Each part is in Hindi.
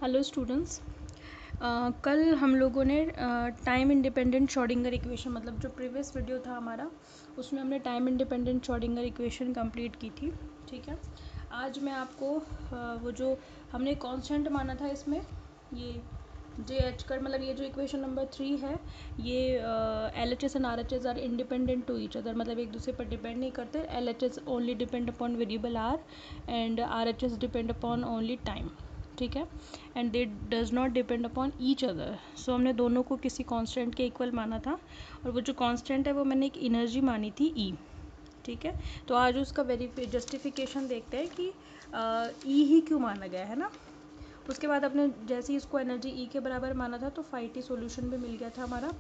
Hello students. कल हम लोगों ने टाइम इंडिपेंडेंट श्रोडिंगर इक्वेशन मतलब जो प्रीवियस वीडियो था हमारा उसमें हमने time independent Schrodinger equation complete की थी। ठीक है, आज मैं आपको वो जो हमने कांस्टेंट माना था इसमें ये जे एच कर मतलब ये जो इक्वेशन नंबर 3 है ये L H S and R H S are independent to each other, मतलब एक दूसरे पर डिपेंड नहीं करते। L H S only depend upon variable R and R H S depend upon only time. ठीक है, and they does not depend upon each other. So हमने दोनों को किसी कांस्टेंट के इक्वल माना था और वो जो कांस्टेंट है वो मैंने एक एनर्जी मानी थी ई। ठीक है, तो आज उसका जस्टिफिकेशन देखते हैं कि ई ही क्यों माना गया है ना। उसके बाद अपने जैसे ही इसको एनर्जी ई के बराबर माना था तो फाई टी सोल्यूशन भी मिल गया था हमारा,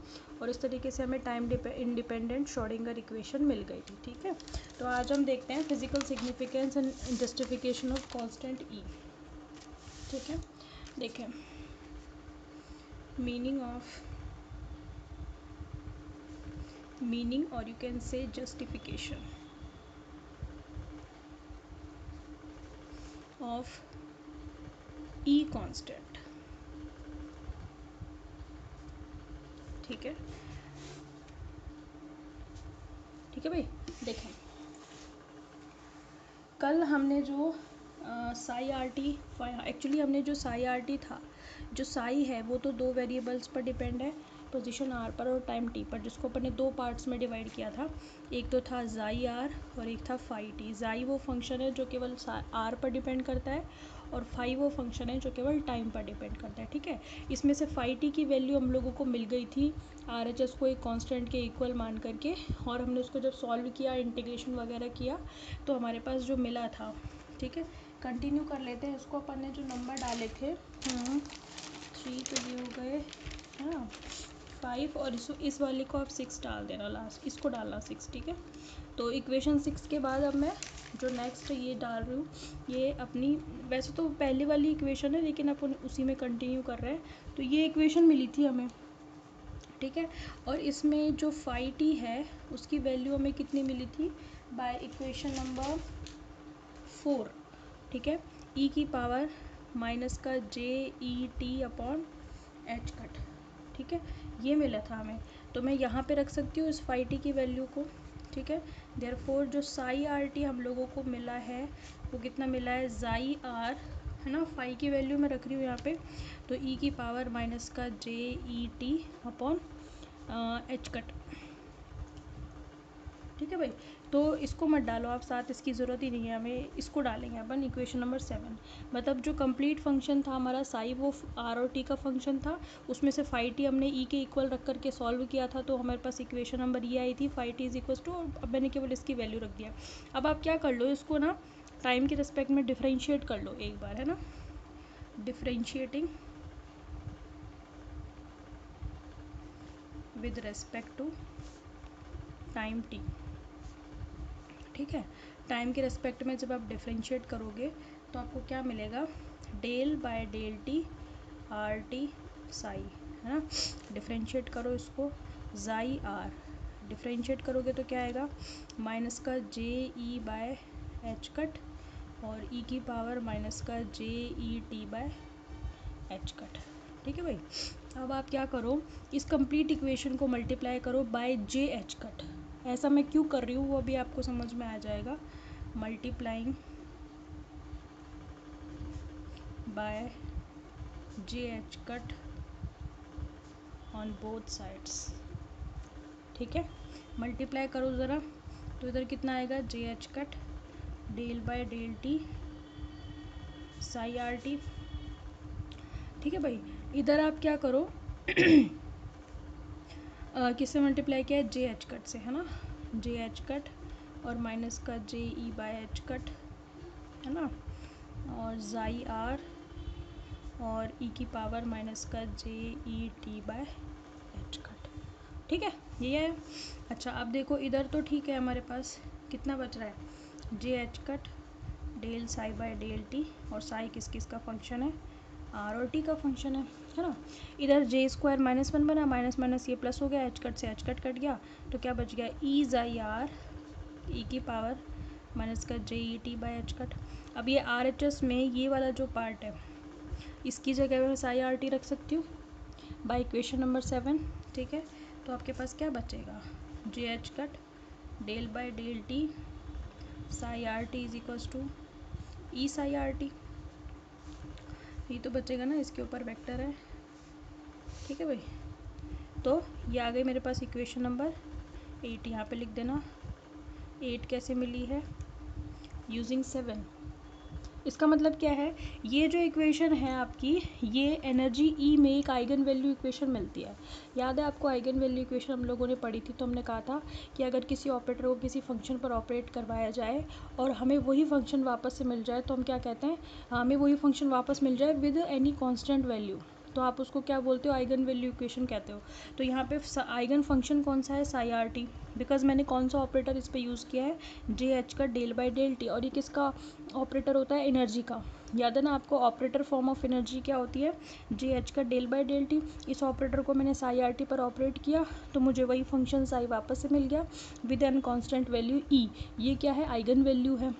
और इस तरीके से हमें टाइम इंडिपेंडेंट श्रोडिंगर इक्वेशन मिल गई थी। ठीक है, तो आज हम देखते हैं physical significance and justification of constant E. ठीक है, देखें meaning or you can say justification of E constant। ठीक है, ठीक है भाई। देखें कल हमने जो साई आर टी एक्चुअली हमने जो साई आर टी था, जो साई है वो तो दो वेरिएबल्स पर डिपेंड है, पोजीशन आर पर और टाइम टी पर, जिसको अपन ने दो पार्ट्स में डिवाइड किया था। एक तो था जाई आर और एक था फाई टी। जाई वो फंक्शन है जो केवल आर पर डिपेंड करता है और फाई वो फंक्शन है जो केवल टाइम पर डिपेंड करता है। ठीक है, इसमें से फाई टी की वैल्यू हम लोगों को मिल गई थी आर एच एस को एक कांस्टेंट के इक्वल मान करके, और हमने उसको जब सॉल्व किया इंटीग्रेशन वगैरह किया तो हमारे पास जो मिला था। ठीक है, कंटिन्यू कर लेते हैं। इसको अपन ने जो नंबर डाले थे 3 तो ये हो गए है ना 5, और इस वाले को आप 6 डाल देना, लास्ट इसको डालना 6। ठीक है, तो इक्वेशन 6 के बाद अब मैं जो नेक्स्ट ये डाल रही हूँ ये अपनी, वैसे तो पहले वाली इक्वेशन है लेकिन अपन उसी में कंटिन्यू कर रहे हैं। तो ये इक्वेशन मिली थी हमें। ठीक है, और इसमें जो फाई टी है उसकी वैल्यू हमें कितनी मिली थी बाय इक्वेशन नंबर 4। ठीक है, ई की पावर माइनस का J E T upon H cut. ठीक है, ये मिला था हमें, तो मैं यहाँ पे रख सकती हूँ इस फाई टी की वैल्यू को। ठीक है, देयरफॉर जो साई आर टी हम लोगों को मिला है वो कितना मिला है जाई आर है ना, फाई की वैल्यू मैं रख रही हूँ यहाँ पे, तो ई की पावर माइनस का J E T upon H cut. ठीक है भाई, तो इसको मत डालो आप साथ, इसकी ज़रूरत ही नहीं है हमें, इसको डालेंगे अपन इक्वेशन नंबर 7। मतलब जो कंप्लीट फंक्शन था हमारा साई वो आर और टी का फंक्शन था, उसमें से फाई टी हमने ई के इक्वल रख करके सॉल्व किया था, तो हमारे पास इक्वेशन नंबर ये आई थी phi t is equal to, और अब मैंने केवल इसकी वैल्यू रख दिया। अब आप क्या कर लो, इसको ना टाइम के रिस्पेक्ट में डिफ्रेंशिएट कर लो एक बार, है ना, differentiating with respect to time t. ठीक है, टाइम के रेस्पेक्ट में जब आप डिफ्रेंशिएट करोगे तो आपको क्या मिलेगा, del by del t r t psi, है ना। डिफ्रेंशिएट करो इसको, जाई आर डिफ्रेंशिएट करोगे तो क्या आएगा, माइनस का J E by H cut और ई की पावर माइनस का J E T by H cut. ठीक है भाई, अब आप क्या करो, इस कंप्लीट इक्वेशन को मल्टीप्लाई करो बाय जे एच कट। ऐसा मैं क्यों कर रही हूँ वो अभी आपको समझ में आ जाएगा। Multiplying by J H cut on both sides. ठीक है, मल्टीप्लाई करो ज़रा, तो इधर कितना आएगा, j H cut del by del t psi r t. ठीक है भाई, इधर आप क्या करो किससे मल्टीप्लाई किया है, जे एच कट से, है ना, जे एच कट और माइनस का J E by H cut, है ना, और जाई आर और ई की पावर माइनस का J E T by H cut. ठीक है, ये है। अच्छा अब देखो इधर तो ठीक है, हमारे पास कितना बच रहा है, j H cut del psi by del t, और साई किस किस का फंक्शन है, आर और टी का फंक्शन है ना। इधर जे स्क्वायर -1 बना, माइनस माइनस ये प्लस हो गया, एच कट से एच कट कट गया, तो क्या बच गया, ई जाई आर ई की पावर माइनस का J E T by H cut. अब ये आर एच एस में ये वाला जो पार्ट है इसकी जगह मैं साई आर टी रख सकती हूँ बाय इक्वेशन नंबर 7, ठीक है। तो आपके पास क्या बचेगा, j H cut del by del t psi r t is equals to E psi r t, ये तो बचेगा ना, इसके ऊपर वेक्टर है, ठीक है भाई। तो ये आ गई मेरे पास इक्वेशन नंबर 8, यहाँ पे लिख देना। 8 कैसे मिली है, यूजिंग 7। इसका मतलब क्या है, ये जो इक्वेशन है आपकी, ये एनर्जी ई में एक आइगन वैल्यू इक्वेशन मिलती है। याद है आपको, आइगन वैल्यू इक्वेशन हम लोगों ने पढ़ी थी, तो हमने कहा था कि अगर किसी ऑपरेटर को किसी फंक्शन पर ऑपरेट करवाया जाए और हमें वही फंक्शन वापस से मिल जाए तो हम क्या कहते हैं, हमें वही फंक्शन वापस मिल जाए विद एनी कॉन्स्टेंट वैल्यू, तो आप उसको क्या बोलते हो, आइगन वैल्यू इक्वेशन कहते हो। तो यहाँ पे आइगन फंक्शन कौन सा है, साई आर टी, बिकॉज मैंने कौन सा ऑपरेटर इस पर यूज़ किया है, जे एच का डेल बाई डेल टी, और ये किसका ऑपरेटर होता है, एनर्जी का। याद है ना आपको, ऑपरेटर फॉर्म ऑफ एनर्जी क्या होती है, जे एच का डेल बाई डेल टी। इस ऑपरेटर को मैंने साई आर टी पर ऑपरेट किया तो मुझे वही फंक्शन साई वापस से मिल गया विद एन कॉन्स्टेंट वैल्यू ई। ये क्या है, आइगन वैल्यू है।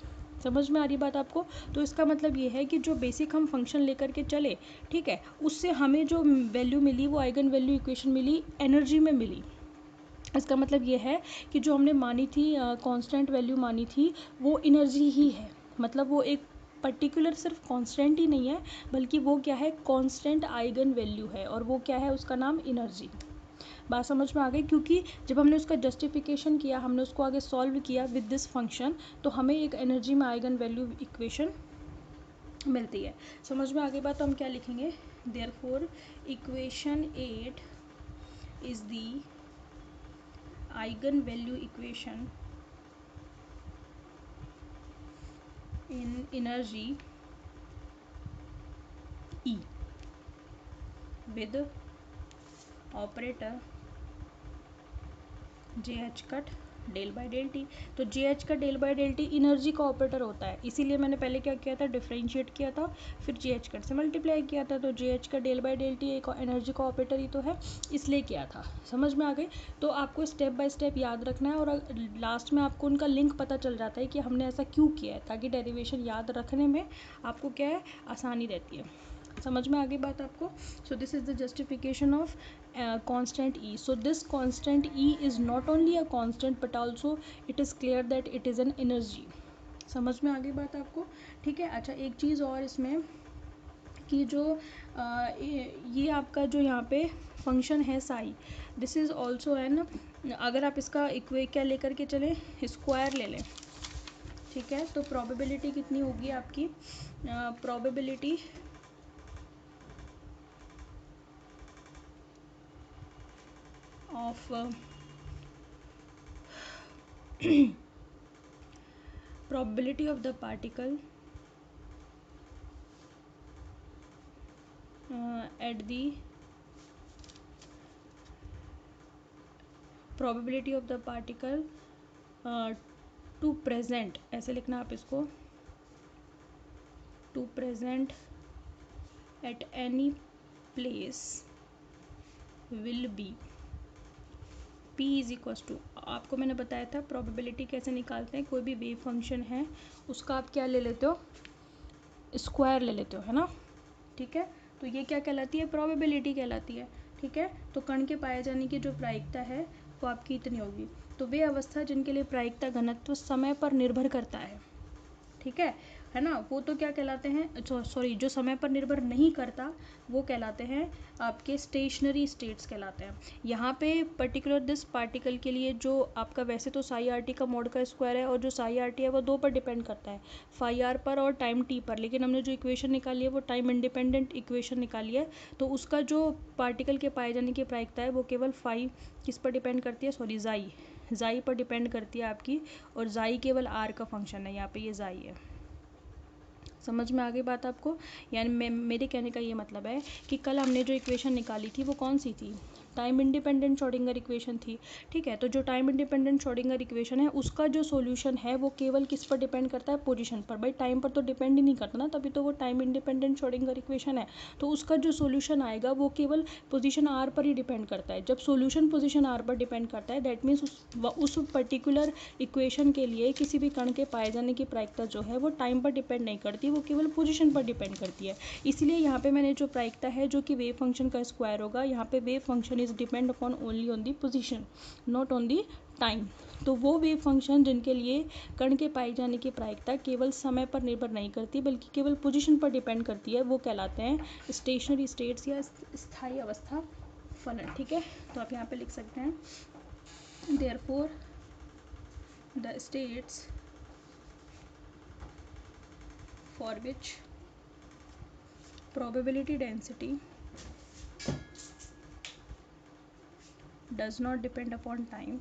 समझ में आ रही बात आपको। तो इसका मतलब ये है कि जो बेसिक हम फंक्शन लेकर के चले, ठीक है, उससे हमें जो वैल्यू मिली वो आइगन वैल्यू इक्वेशन मिली, एनर्जी में मिली। इसका मतलब ये है कि जो हमने मानी थी कांस्टेंट वैल्यू मानी थी, वो एनर्जी ही है। मतलब वो एक पर्टिकुलर सिर्फ कांस्टेंट ही नहीं है, बल्कि वो क्या है, कांस्टेंट आइगन वैल्यू है, और वो क्या है, उसका नाम एनर्जी। बात समझ में आ गई, क्योंकि जब हमने उसका जस्टिफिकेशन किया, हमने उसको आगे सॉल्व किया विद दिस फंक्शन, तो हमें एक एनर्जी में आइगन वैल्यू इक्वेशन मिलती है। समझ में आ गई बात। तो हम क्या लिखेंगे, therefore equation 8 is the eigen value equation in energy E with operator j H cut del by del t. तो जे एच का del by del t energy का ऑपरेटर होता है, इसीलिए मैंने पहले क्या किया था, डिफरेंशिएट किया था, फिर जे एच कट से मल्टीप्लाई किया था। तो जे एच का डेल बाई डेल टी एक एनर्जी का ऑपरेटर ही तो है, इसलिए किया था। समझ में आ गई। तो आपको स्टेप बाय स्टेप याद रखना है, और लास्ट में आपको उनका लिंक पता चल जाता है कि हमने ऐसा क्यों किया है, ताकि डेरिवेशन याद रखने में आपको क्या है, आसानी रहती है। समझ में आ गई बात आपको। So this is the justification of constant E. So this constant E is not only a constant but also it is clear that it is an energy. समझ में आ गई बात आपको, ठीक है। अच्छा, एक चीज़ और इसमें कि जो ये आपका जो यहाँ पे फंक्शन है Sai, this is also an, अगर आप इसका इक्वे क्या लेकर के चलें, स्क्वायर ले लें, ठीक है, तो प्रोबेबिलिटी कितनी होगी आपकी, probability of probability of the particle at the probability of the particle to present, ऐसे लिखना आप इसको, to present at any place will be P is equals to, आपको मैंने बताया था प्रोबेबिलिटी कैसे निकालते हैं, कोई भी वेव फंक्शन है उसका आप क्या ले लेते हो, स्क्वायर ले लेते हो, है ना, ठीक है। तो ये क्या कहलाती है, प्रोबेबिलिटी कहलाती है, ठीक है। तो कण के पाए जाने की जो प्रायिकता है वो आपकी इतनी होगी। तो वे अवस्था जिनके लिए प्रायिकता घनत्व समय पर निर्भर करता है, ठीक है ना, वो तो क्या कहलाते हैं, सॉरी, जो समय पर निर्भर नहीं करता वो कहलाते हैं आपके स्टेशनरी स्टेट्स कहलाते हैं। यहाँ पे पर्टिकुलर दिस पार्टिकल के लिए जो आपका, वैसे तो साई आर टी का मोड का स्क्वायर है, और जो साई आर टी है वो दो पर डिपेंड करता है, फाई आर पर और टाइम टी पर, लेकिन हमने जो इक्वेशन निकाली है वो टाइम इंडिपेंडेंट इक्वेशन निकाली है। तो उसका जो पार्टिकल के पाए जाने की प्रायिकता है वो केवल फाई किस पर डिपेंड करती है, सॉरी, जाई पर डिपेंड करती है आपकी, और जाई केवल आर का फंक्शन है, यहाँ पे ये जाई है। समझ में आ गई बात आपको। यानी मेरे कहने का ये मतलब है कि कल हमने जो इक्वेशन निकाली थी वो कौन सी थी, टाइम इंडिपेंडेंट श्रोडिंगर इक्वेशन थी, ठीक है। तो जो टाइम इंडिपेंडेंट श्रोडिंगर इक्वेशन है उसका जो सॉल्यूशन है वो केवल किस पर डिपेंड करता है, पोजीशन पर। भाई टाइम पर तो डिपेंड ही नहीं करता ना, तभी तो वो टाइम इंडिपेंडेंट श्रोडिंगर इक्वेशन है। तो उसका जो सॉल्यूशन आएगा वो केवल पोजीशन आर पर ही डिपेंड करता है। जब सॉल्यूशन पोजीशन आर पर डिपेंड करता है दैट मीन्स उस पर्टिकुलर इक्वेशन के लिए किसी भी कण के पाए जाने की प्रायिकता जो है वो टाइम पर डिपेंड नहीं करती, वो केवल पोजीशन पर डिपेंड करती है। इसलिए यहाँ पे मैंने जो प्रायिकता है जो कि वेव फंक्शन का स्क्वायर होगा, यहाँ पे wave function is depend upon only on the position, not on the time. तो वो वेव फंक्शन जिनके लिए कण के पाए जाने की प्रायिकता केवल समय पर निर्भर नहीं करती बल्कि केवल पोजीशन पर डिपेंड करती है, वो कहलाते हैं स्टेशनरी स्टेट्स या स्थायी अवस्था फलन, ठीक है। तो आप यहाँ पे लिख सकते हैं therefore the states for which probability density does not depend upon time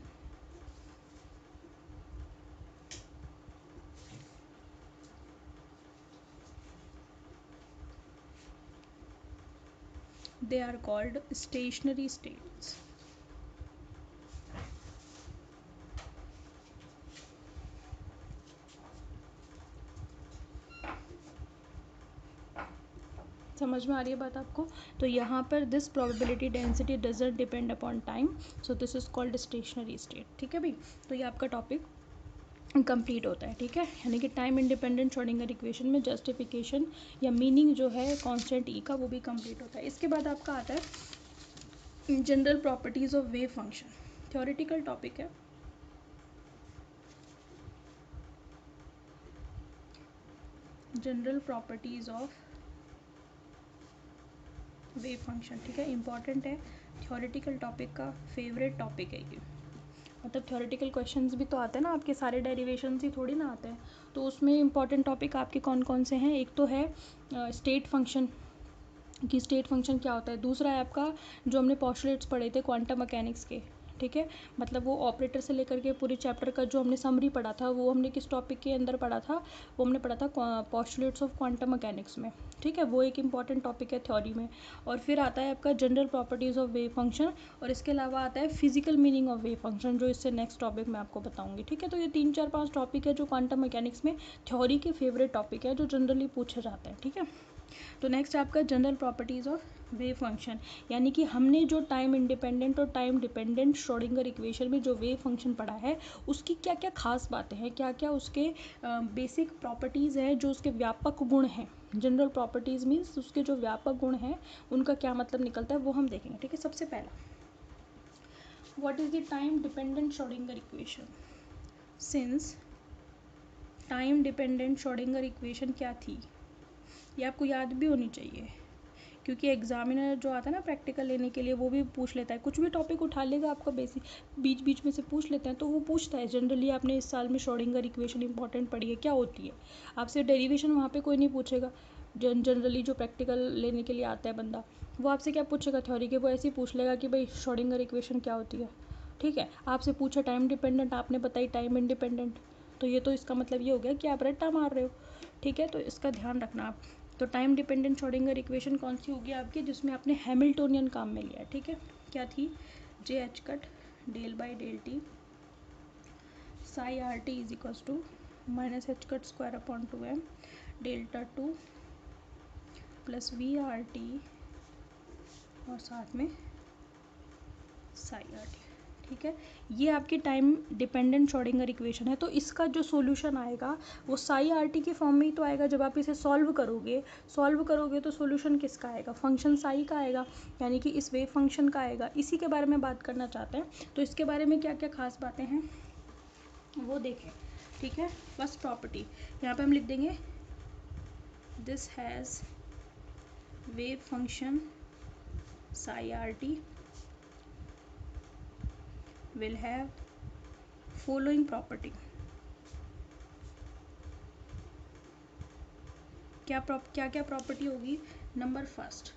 they are called stationary states। समझ में आ रही है बात आपको? तो यहाँ पर this probability density doesn't depend upon time, so this is called stationery state, ठीक है भाई। तो ये आपका टॉपिक कंप्लीट होता है, ठीक है। यानी कि टाइम इंडिपेंडेंट श्रोडिंगर इक्वेशन में जस्टिफिकेशन या मीनिंग जो है कांस्टेंट ई का वो भी कंप्लीट होता है। इसके बाद आपका आता है general properties of wave function, theoretical topic है। General properties of wave function, ठीक है, इंपॉर्टेंट है, थ्योरेटिकल टॉपिक का फेवरेट टॉपिक है ये। मतलब थ्योरेटिकल क्वेश्चंस भी तो आते हैं ना आपके, सारे डेरिवेशंस ही थोड़ी ना आते हैं। तो उसमें इंपॉर्टेंट टॉपिक आपके कौन कौन से हैं? एक तो है स्टेट फंक्शन, कि स्टेट फंक्शन क्या होता है। दूसरा है आपका जो हमने पोस्टुलेट्स पढ़े थे क्वांटम मैकेनिक्स के, ठीक है, मतलब वो ऑपरेटर से लेकर के पूरे चैप्टर का जो हमने समरी पढ़ा था वो हमने किस टॉपिक के अंदर पढ़ा था, वो हमने पढ़ा था पोस्टुलेट्स ऑफ क्वांटम मैकेनिक्स में, ठीक है। वो एक इंपॉर्टेंट टॉपिक है थ्योरी में। और फिर आता है आपका general properties of wave function, और इसके अलावा आता है physical meaning of wave function, जो इससे नेक्स्ट टॉपिक मैं आपको बताऊंगी, ठीक है। तो ये 3 4 5 टॉपिक है जो क्वांटम मैकेनिक्स में थ्योरी के फेवरेट टॉपिक है, जो जनरली पूछे जाते हैं, ठीक है। तो नेक्स्ट आपका general properties of wave function, यानी कि हमने जो टाइम इंडिपेंडेंट और टाइम डिपेंडेंट श्रोडिंगर इक्वेशन में जो वेव फंक्शन पढ़ा है उसकी क्या क्या खास बातें हैं, क्या क्या उसके बेसिक प्रॉपर्टीज़ हैं, जो उसके व्यापक गुण हैं। जनरल प्रॉपर्टीज़ मीन्स उसके जो व्यापक गुण हैं उनका क्या मतलब निकलता है वो हम देखेंगे, ठीक है। सबसे पहला, what is the time dependent Schrodinger equation. Since time dependent Schrodinger equation क्या थी, ये आपको याद भी होनी चाहिए, क्योंकि एग्जामिनर जो आता है ना प्रैक्टिकल लेने के लिए वो भी पूछ लेता है, कुछ भी टॉपिक उठा लेगा आपका बेसिक, बीच बीच में से पूछ लेते हैं। तो वो पूछता है जनरली आपने इस साल में श्रोडिंगर इक्वेशन इंपॉर्टेंट पढ़ी है, क्या होती है। आपसे डेरिवेशन वहाँ पे कोई नहीं पूछेगा, जनरली जो प्रैक्टिकल लेने के लिए आता है बंदा वो आपसे क्या पूछेगा थ्योरी के, वो ऐसे ही पूछ लेगा कि भाई श्रोडिंगर इक्वेशन क्या होती है, ठीक है। आपसे पूछा टाइम डिपेंडेंट, आपने बताई टाइम इंडिपेंडेंट, तो ये तो इसका मतलब ये हो गया कि आप रट्टा मार रहे हो, ठीक है। तो इसका ध्यान रखना आप। तो टाइम डिपेंडेंट श्रोडिंगर इक्वेशन कौन सी होगी आपकी, जिसमें आपने हैमिल्टोनियन काम में लिया है, ठीक है। क्या थी, j H cut del by del t psi r t is equals to minus h cut square upon 2m delta 2 plus V r t और साथ में साई आर टी, ठीक है। ये आपकी टाइम डिपेंडेंट श्रोडिंगर इक्वेशन है। तो इसका जो सॉल्यूशन आएगा वो साई आर टी के फॉर्म में ही तो आएगा। जब आप इसे सॉल्व करोगे तो सॉल्यूशन किसका आएगा, फंक्शन साई का आएगा, यानी कि इस वेव फंक्शन का आएगा। इसी के बारे में बात करना चाहते हैं, तो इसके बारे में क्या क्या खास बातें हैं वो देखें, ठीक है। फर्स्ट प्रॉपर्टी यहाँ पे हम लिख देंगे, this has wave function psi r T will have following property। क्या क्या प्रॉपर्टी होगी। नंबर फर्स्ट,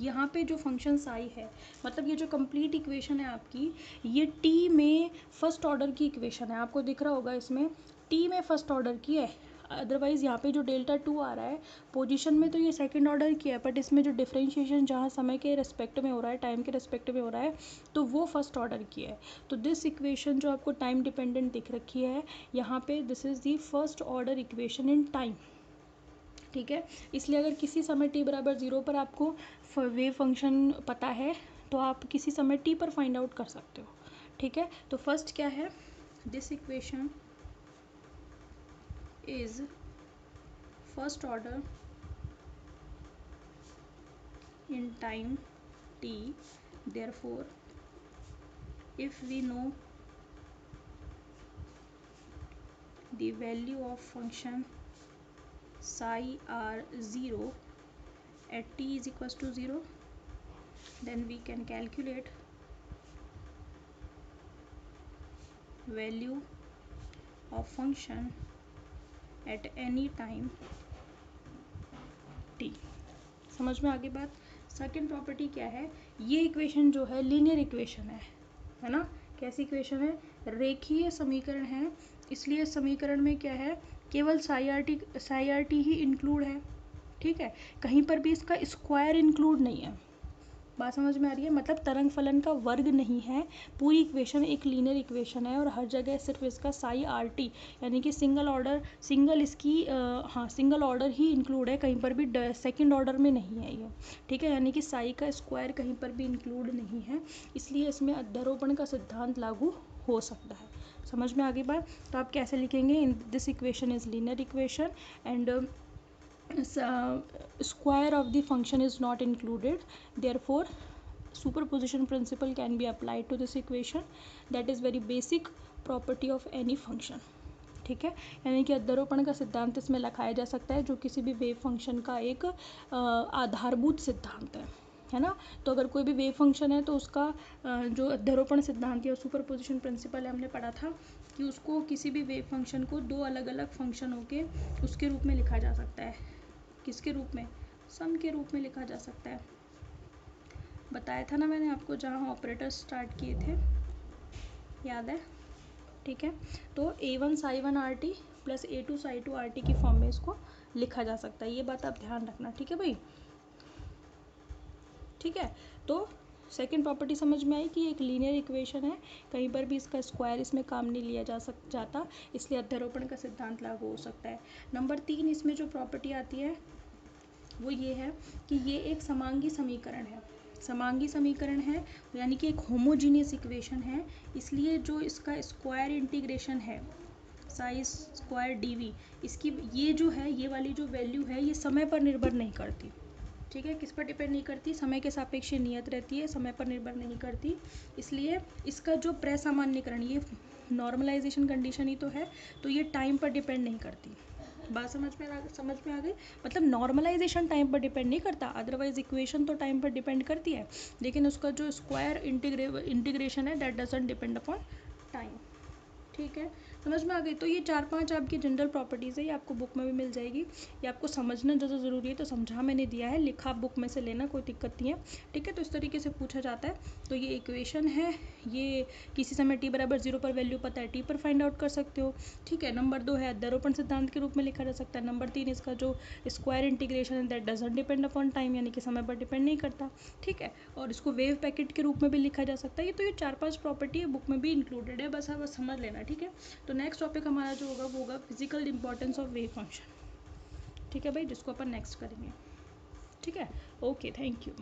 यहाँ पे जो फंक्शन साई है, मतलब ये जो कंप्लीट इक्वेशन है आपकी, ये टी में फर्स्ट ऑर्डर की इक्वेशन है। आपको दिख रहा होगा इसमें टी में फर्स्ट ऑर्डर की है। अदरवाइज़ यहाँ पे जो डेल्टा टू आ रहा है पोजीशन में तो ये सेकंड ऑर्डर की है, बट इसमें जो डिफरेंशिएशन जहाँ समय के रेस्पेक्ट में हो रहा है, टाइम के रेस्पेक्ट में हो रहा है, तो वो फर्स्ट ऑर्डर की है। तो दिस इक्वेशन जो आपको टाइम डिपेंडेंट दिख रखी है यहाँ पे, this is the first order equation in time. ठीक है, इसलिए अगर किसी समय t बराबर 0 पर आपको वेव फंक्शन पता है तो आप किसी समय t पर फाइंड आउट कर सकते हो। ठीक है, तो फर्स्ट क्या है, this equation is first order in time t, therefore if we know the value of function psi r0 at t is equals to 0, then we can calculate value of function at any time t। समझ में आगे बात। सेकंड प्रॉपर्टी क्या है, ये इक्वेशन जो है लीनियर इक्वेशन है ना। कैसी इक्वेशन है, रेखीय समीकरण है, इसलिए समीकरण में क्या है, केवल साई आर टी ही इंक्लूड है। ठीक है, कहीं पर भी इसका स्क्वायर इंक्लूड नहीं है। बात समझ में आ रही है, मतलब तरंग फलन का वर्ग नहीं है, पूरी इक्वेशन एक लीनियर इक्वेशन है और हर जगह सिर्फ इसका साई आर टी यानी कि सिंगल ऑर्डर ही इंक्लूड है, कहीं पर भी सेकंड ऑर्डर में नहीं है ये। ठीक है, यानी कि साई का स्क्वायर कहीं पर भी इंक्लूड नहीं है, इसलिए इसमें अध्यारोपण का सिद्धांत लागू हो सकता है। समझ में आ गई बात। तो आप कैसे लिखेंगे, in this equation is linear equation and square of the function is not included, therefore superposition principle can be applied to this equation, that is very basic property of any function। ठीक है, यानी कि अध्यारोपण का सिद्धांत इसमें लगाया जा सकता है, जो किसी भी वेव फंक्शन का एक आधारभूत सिद्धांत है ना। तो अगर कोई भी वेव फंक्शन है तो उसका जो अध्यारोपण सिद्धांत या सुपरपोजिशन प्रिंसिपल हमने पढ़ा था कि उसको किसी भी वेव फंक्शन को दो अलग अलग फंक्शनों के उसके रूप में लिखा जा सकता है। किसके रूप में, सम के रूप में लिखा जा सकता है। बताया था ना मैंने आपको, जहाँ ऑपरेटर स्टार्ट किए थे, याद है। ठीक है, तो a1 psi1 rt plus a2 psi2 rt की फॉर्म में इसको लिखा जा सकता है, ये बात आप ध्यान रखना। ठीक है भाई, ठीक है। तो सेकंड प्रॉपर्टी समझ में आई कि एक लीनियर इक्वेशन है, कहीं पर भी इसका स्क्वायर इसमें काम नहीं लिया जाता, इसलिए अध्यारोपण का सिद्धांत लागू हो सकता है। नंबर 3 इसमें जो प्रॉपर्टी आती है वो ये है कि ये एक समांगी समीकरण है। समांगी समीकरण है यानी कि एक होमोजीनियस इक्वेशन है, इसलिए जो इसका स्क्वायर इंटीग्रेशन है साई स्क्वायर डी, इसकी ये जो है, ये वाली जो वैल्यू है, ये समय पर निर्भर नहीं करती। ठीक है, किस पर डिपेंड नहीं करती, समय के सापेक्ष नियत रहती है, समय पर निर्भर नहीं करती, इसलिए इसका जो प्रसामान्यकरण, ये नॉर्मलाइजेशन कंडीशन ही तो है, तो ये टाइम पर डिपेंड नहीं करती। बात समझ में आ गई, मतलब नॉर्मलाइजेशन टाइम पर डिपेंड नहीं करता, अदरवाइज इक्वेशन तो टाइम पर डिपेंड करती है, लेकिन उसका जो स्क्वायर इंटीग्रेशन है that doesn't depend upon time. ठीक है, समझ में आ गई। तो ये 4-5 आपकी जनरल प्रॉपर्टीज़ है, ये आपको बुक में भी मिल जाएगी, ये आपको समझना ज़्यादा ज़रूरी है, तो समझा मैंने दिया है, लिखा आप बुक में से लेना, कोई दिक्कत नहीं है। ठीक है, तो इस तरीके से पूछा जाता है। तो ये इक्वेशन है, ये किसी समय t बराबर 0 पर वैल्यू पता है, t पर फाइंड आउट कर सकते हो। ठीक है, नंबर 2 है अध्यारोपण सिद्धांत के रूप में लिखा जा सकता है। नंबर 3 इसका जो स्क्वायर इंटीग्रेशन है that doesn't depend upon time, यानी कि समय पर डिपेंड नहीं करता। ठीक है, और इसको वेव पैकेट के रूप में भी लिखा जा सकता है। ये 4-5 प्रॉपर्टी है, बुक में भी इंक्लूडेड है, बस आप समझ लेना। ठीक है, तो नेक्स्ट टॉपिक हमारा जो होगा वो होगा physical importance of wave function. ठीक है भाई, जिसको अपन नेक्स्ट करेंगे। ठीक है, ओके, थैंक यू।